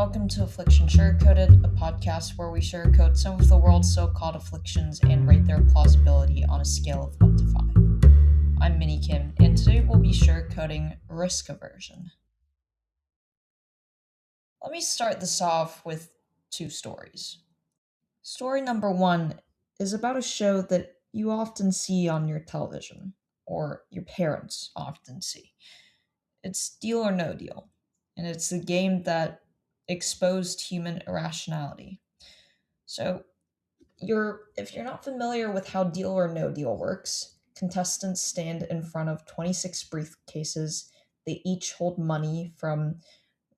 welcome to Afflictions Sugarcoated, a podcast where we sugarcoat some of the world's so-called afflictions and rate their plausibility on a scale of 1 to 5. I'm Minnie Kim, and today we'll be sugarcoating risk aversion. Let me start this off with two stories. Story number one is about a show that you often see on your television, or your parents often see. It's Deal or No Deal, and it's a game that exposed human irrationality. So, if you're not familiar with how Deal or No Deal works, contestants stand in front of 26 briefcases. They each hold money from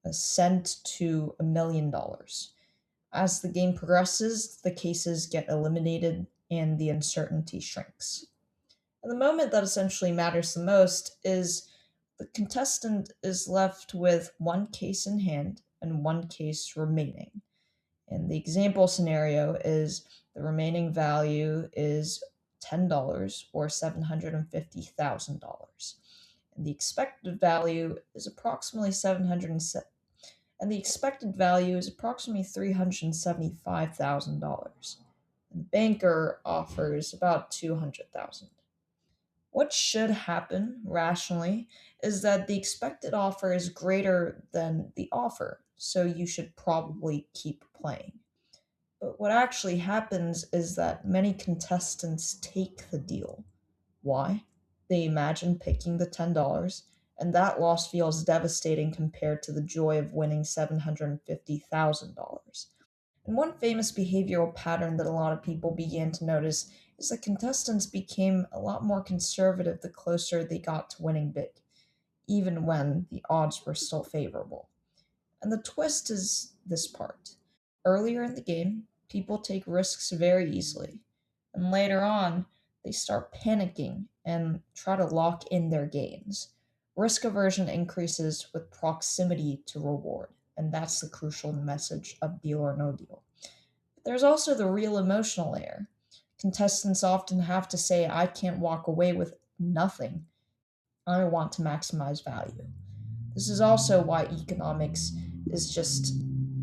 a cent to $1 million. As the game progresses, the cases get eliminated and the uncertainty shrinks. And the moment that essentially matters the most is the contestant is left with one case in hand and one case remaining. And the example scenario is the remaining value is $10 or $750,000. And the expected value is approximately $375,000. And the banker offers about $200,000. What should happen rationally is that the expected offer is greater than the offer, so you should probably keep playing. But what actually happens is that many contestants take the deal. Why? They imagine picking the $10, and that loss feels devastating compared to the joy of winning $750,000. And one famous behavioral pattern that a lot of people began to notice is that contestants became a lot more conservative the closer they got to winning big, even when the odds were still favorable. And the twist is this part. Earlier in the game, people take risks very easily, and later on, they start panicking and try to lock in their gains. Risk aversion increases with proximity to reward, and that's the crucial message of Deal or No Deal. But there's also the real emotional layer. Contestants often have to say, I can't walk away with nothing. I want to maximize value. This is also why economics is just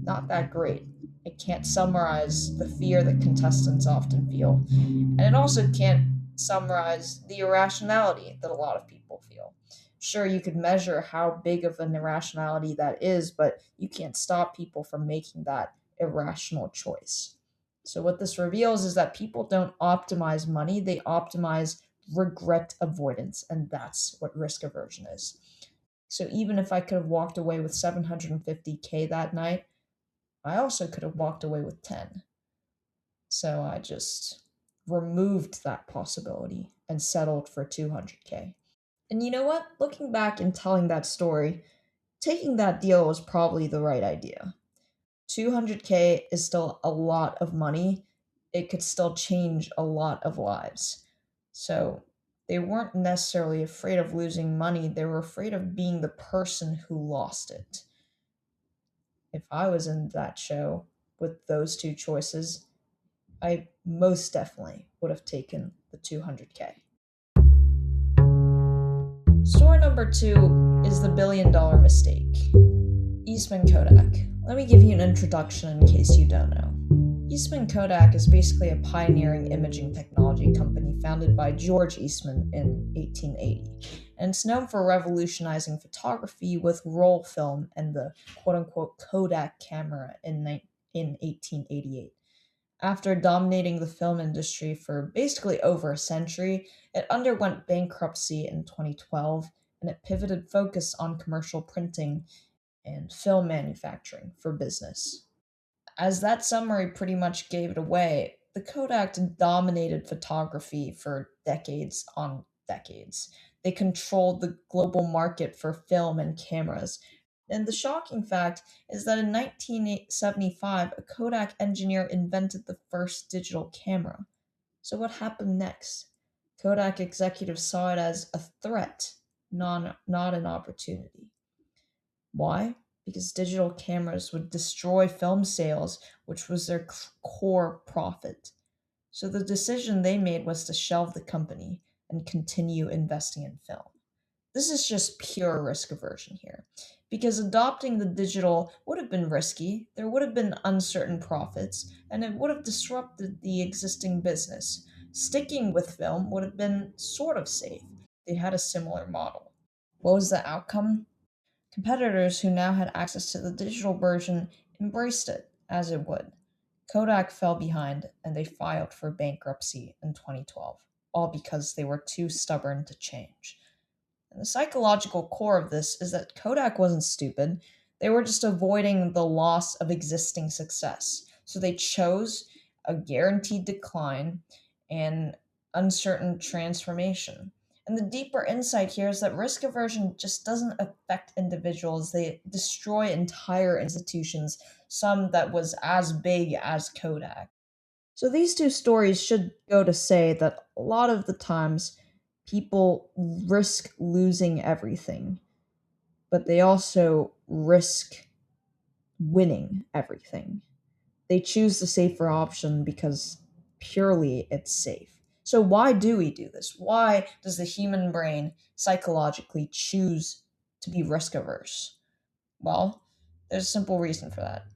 not that great. It can't summarize the fear that contestants often feel, and it also can't summarize the irrationality that a lot of people feel. Sure, you could measure how big of an irrationality that is, but you can't stop people from making that irrational choice. So, what this reveals is that people don't optimize money, they optimize regret avoidance, and that's what risk aversion is. So, even if I could have walked away with 750K that night, I also could have walked away with 10. So, I just removed that possibility and settled for 200K. And you know what? Looking back and telling that story, taking that deal was probably the right idea. 200K is still a lot of money. It could still change a lot of lives. So they weren't necessarily afraid of losing money, they were afraid of being the person who lost it. If I was in that show with those two choices, I most definitely would have taken the 200K. Story number two is the $1 billion mistake. Eastman Kodak. Let me give you an introduction in case you don't know. Eastman Kodak is basically a pioneering imaging technology company founded by George Eastman in 1880, and it's known for revolutionizing photography with roll film and the quote-unquote Kodak camera in 1888. After dominating the film industry for basically over a century, it underwent bankruptcy in 2012, and it pivoted focus on commercial printing and film manufacturing for business. As that summary pretty much gave it away, the Kodak dominated photography for decades on decades. They controlled the global market for film and cameras. And the shocking fact is that in 1975, a Kodak engineer invented the first digital camera. So what happened next? Kodak executives saw it as a threat, not an opportunity. Why? Because digital cameras would destroy film sales, which was their core profit. So the decision they made was to shelve the company and continue investing in film. This is just pure risk aversion here. Because adopting the digital would have been risky, there would have been uncertain profits, and it would have disrupted the existing business. Sticking with film would have been sort of safe. They had a similar model. What was the outcome? Competitors who now had access to the digital version embraced it as it would. Kodak fell behind and they filed for bankruptcy in 2012, all because they were too stubborn to change. And the psychological core of this is that Kodak wasn't stupid. They were just avoiding the loss of existing success. So they chose a guaranteed decline and uncertain transformation. And the deeper insight here is that risk aversion just doesn't affect individuals, they destroy entire institutions, some that was as big as Kodak. So these two stories should go to say that a lot of the times people risk losing everything, but they also risk winning everything. They choose the safer option because purely it's safe. So why do we do this? Why does the human brain psychologically choose to be risk averse? Well, there's a simple reason for that.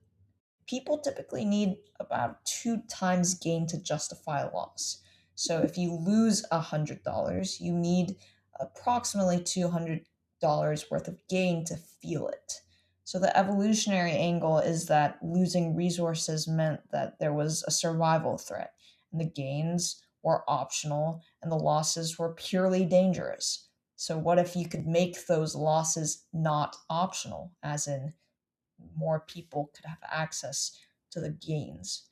People typically need about 2 times gain to justify a loss. So if you lose $100, you need approximately $200 worth of gain to feel it. So the evolutionary angle is that losing resources meant that there was a survival threat, and the gains were optional and the losses were purely dangerous. So what if you could make those losses not optional, as in more people could have access to the gains,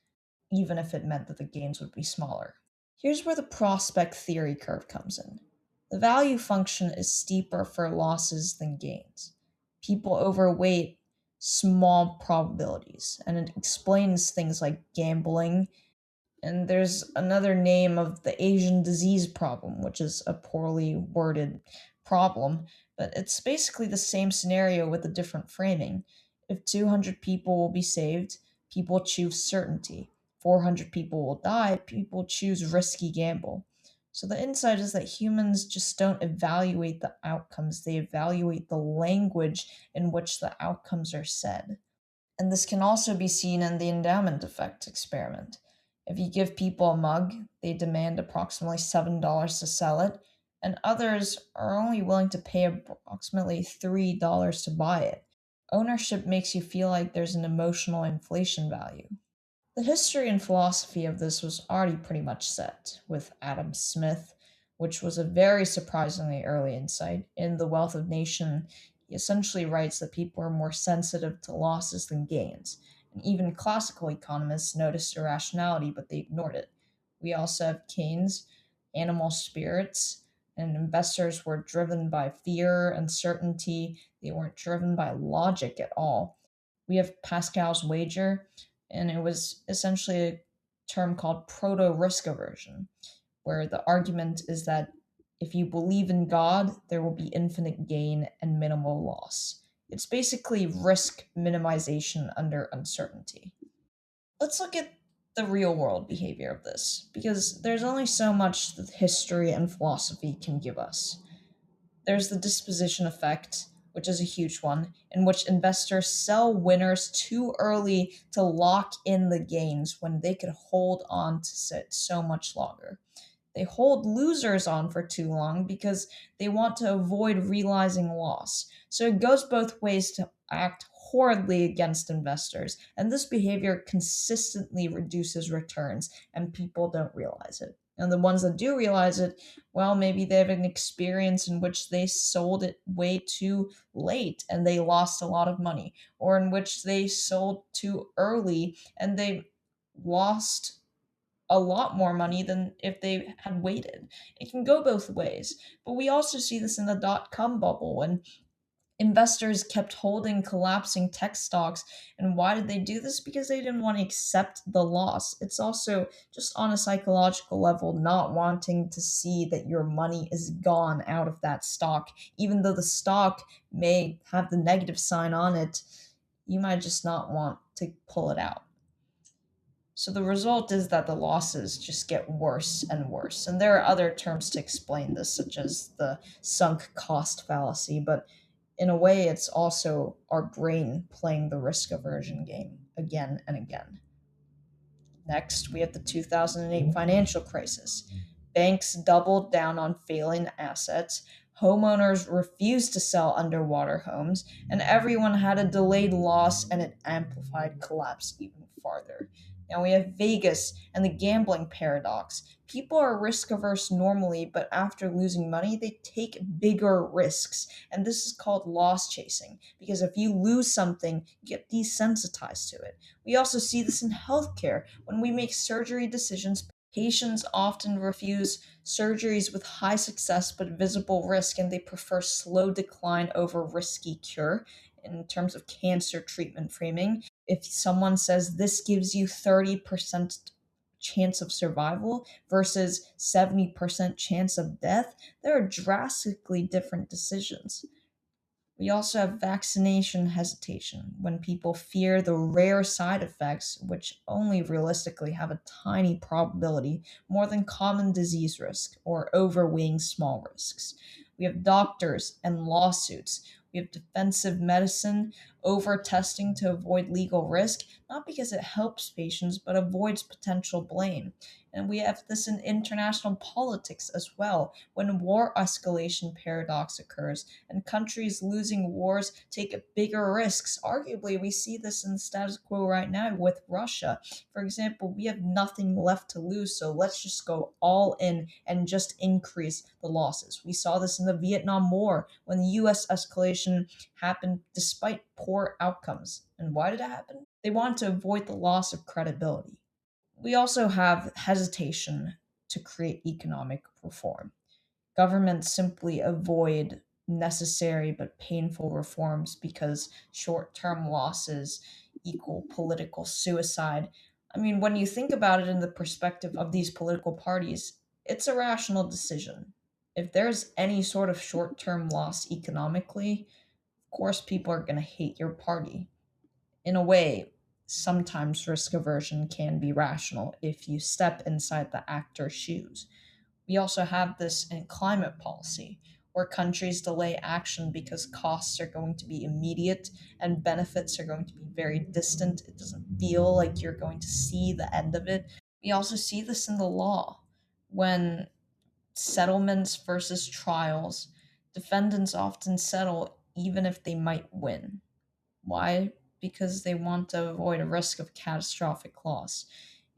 even if it meant that the gains would be smaller. Here's where the prospect theory curve comes in. The value function is steeper for losses than gains. People overweight small probabilities, and it explains things like gambling. And there's another name of the Asian disease problem, which is a poorly worded problem, but it's basically the same scenario with a different framing. If 200 people will be saved, people choose certainty. 400 people will die, people choose risky gamble. So the insight is that humans just don't evaluate the outcomes, they evaluate the language in which the outcomes are said. And this can also be seen in the endowment effect experiment. If you give people a mug, they demand approximately $7 to sell it, and others are only willing to pay approximately $3 to buy it. Ownership makes you feel like there's an emotional inflation value. The history and philosophy of this was already pretty much set with Adam Smith, which was a very surprisingly early insight. In The Wealth of Nation, he essentially writes that people are more sensitive to losses than gains. And even classical economists noticed irrationality, but they ignored it. We also have Keynes, animal spirits, and investors were driven by fear, uncertainty. They weren't driven by logic at all. We have Pascal's wager, and it was essentially a term called proto risk aversion, where the argument is that if you believe in God, there will be infinite gain and minimal loss. It's basically risk minimization under uncertainty. Let's look at the real world behavior of this, because there's only so much that history and philosophy can give us. There's the disposition effect, which is a huge one, in which investors sell winners too early to lock in the gains when they could hold on to it so much longer. They hold losers on for too long because they want to avoid realizing loss. So it goes both ways to act horridly against investors, and this behavior consistently reduces returns, and people don't realize it. And the ones that do realize it, well, maybe they have an experience in which they sold it way too late and they lost a lot of money, or in which they sold too early and they lost a lot more money than if they had waited. It can go both ways. But we also see this in the dot com bubble when investors kept holding collapsing tech stocks. And why did they do this? Because they didn't want to accept the loss. It's also just on a psychological level, not wanting to see that your money is gone out of that stock. Even though the stock may have the negative sign on it, you might just not want to pull it out. So the result is that the losses just get worse and worse. And there are other terms to explain this, such as the sunk cost fallacy, but in a way, it's also our brain playing the risk aversion game again and again. Next, we have the 2008 financial crisis. Banks doubled down on failing assets, homeowners refused to sell underwater homes, and everyone had a delayed loss and it amplified collapse even farther. Now we have Vegas and the gambling paradox. People are risk averse normally, but after losing money, they take bigger risks. And this is called loss chasing because if you lose something, you get desensitized to it. We also see this in healthcare. When we make surgery decisions, patients often refuse surgeries with high success but visible risk, and they prefer slow decline over risky cure. In terms of cancer treatment framing, if someone says this gives you 30% chance of survival versus 70% chance of death, there are drastically different decisions. We also have vaccination hesitation when people fear the rare side effects, which only realistically have a tiny probability, more than common disease risk or overweighing small risks. We have doctors and lawsuits. We have defensive medicine, over testing to avoid legal risk, not because it helps patients, but avoids potential blame. And we have this in international politics as well, when war escalation paradox occurs and countries losing wars take bigger risks. Arguably, we see this in the status quo right now with Russia. For example, we have nothing left to lose, so let's just go all in and just increase the losses. We saw this in the Vietnam War when the US escalation happened despite poor outcomes. And why did it happen? They wanted to avoid the loss of credibility. We also have hesitation to create economic reform. Governments simply avoid necessary but painful reforms because short term losses equal political suicide. I mean, when you think about it in the perspective of these political parties, it's a rational decision. If there's any sort of short term loss economically, of course, people are going to hate your party. In a way, sometimes risk aversion can be rational if you step inside the actor's shoes. We also have this in climate policy, where countries delay action because costs are going to be immediate and benefits are going to be very distant. It doesn't feel like you're going to see the end of it. We also see this in the law when settlements versus trials, defendants often settle even if they might win. Why? Because they want to avoid a risk of catastrophic loss.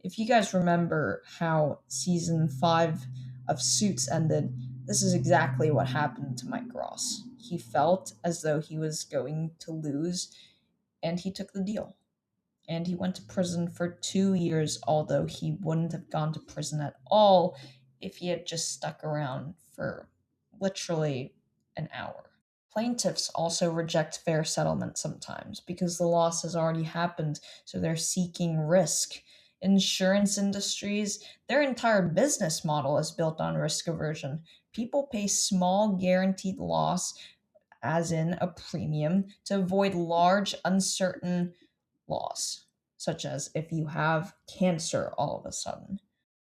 If you guys remember how season 5 of Suits ended, this is exactly what happened to Mike Ross. He felt as though he was going to lose, and he took the deal. And he went to prison for 2 years, although he wouldn't have gone to prison at all if he had just stuck around for literally an hour. Plaintiffs also reject fair settlement sometimes because the loss has already happened, so they're seeking risk. Insurance industries, their entire business model is built on risk aversion. People pay small guaranteed loss, as in a premium, to avoid large, uncertain loss, such as if you have cancer all of a sudden.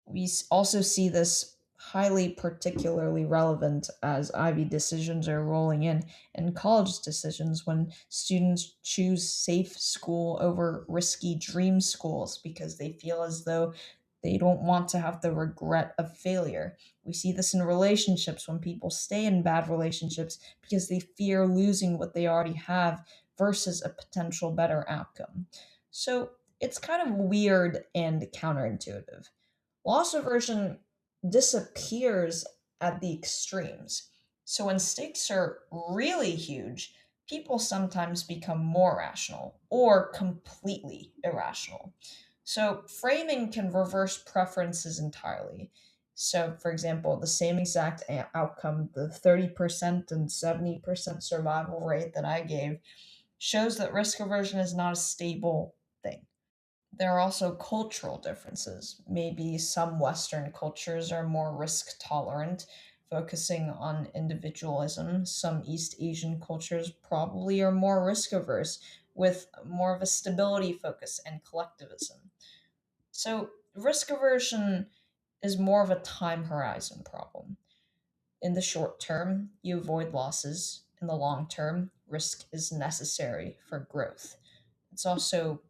We also see this highly particularly relevant as Ivy decisions are rolling in and college decisions when students choose safe school over risky dream schools because they feel as though they don't want to have the regret of failure. We see this in relationships when people stay in bad relationships because they fear losing what they already have versus a potential better outcome. So it's kind of weird and counterintuitive. Loss aversion disappears at the extremes. So when stakes are really huge, people sometimes become more rational or completely irrational. So framing can reverse preferences entirely. So, for example, the same exact outcome, the 30% and 70% survival rate that I gave, shows that risk aversion is not a stable thing. There are also cultural differences. Maybe some Western cultures are more risk tolerant, focusing on individualism. Some East Asian cultures probably are more risk averse, with more of a stability focus and collectivism. So, risk aversion is more of a time horizon problem. In the short term, you avoid losses. In the long term, risk is necessary for growth. It's also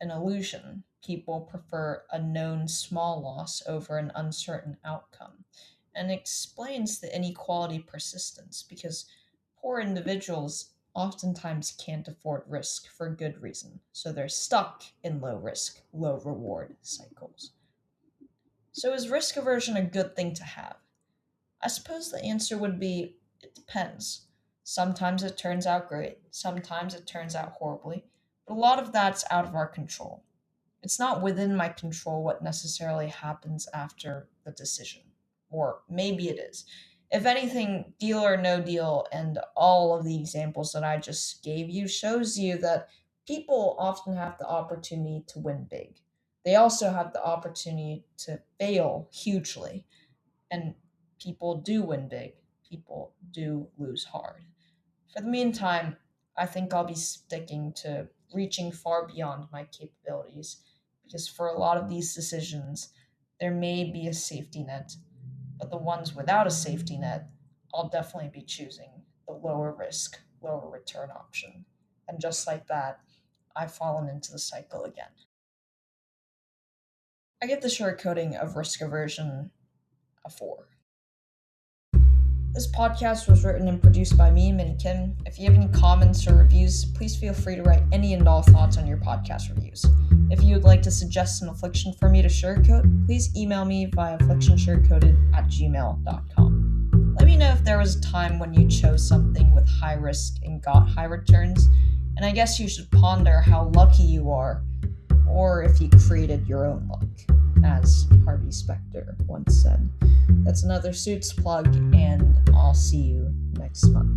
an illusion. People prefer a known small loss over an uncertain outcome, and explains the inequality persistence because poor individuals oftentimes can't afford risk for good reason, so they're stuck in low risk, low reward cycles. So, is risk aversion a good thing to have? I suppose the answer would be it depends. Sometimes it turns out great, sometimes it turns out horribly, but a lot of that's out of our control. It's not within my control what necessarily happens after the decision. Or maybe it is. If anything, deal or no deal, and all of the examples that I just gave you shows you that people often have the opportunity to win big. They also have the opportunity to fail hugely, and people do win big, people do lose hard. For the meantime, I think I'll be sticking to reaching far beyond my capabilities because for a lot of these decisions, there may be a safety net, but the ones without a safety net, I'll definitely be choosing the lower risk, lower return option. And just like that, I've fallen into the cycle again. I give the sugarcoating of risk aversion a 4. This podcast was written and produced by me, Minnie Kim. If you have any comments or reviews, please feel free to write any and all thoughts on your podcast reviews. If you would like to suggest an affliction for me to sugarcoat, please email me via afflictionsugarcoated@gmail.com. Let me know if there was a time when you chose something with high risk and got high returns, and I guess you should ponder how lucky you are, or if you created your own luck, as Harvey Specter once said. That's another Suits plug, and I'll see you next month.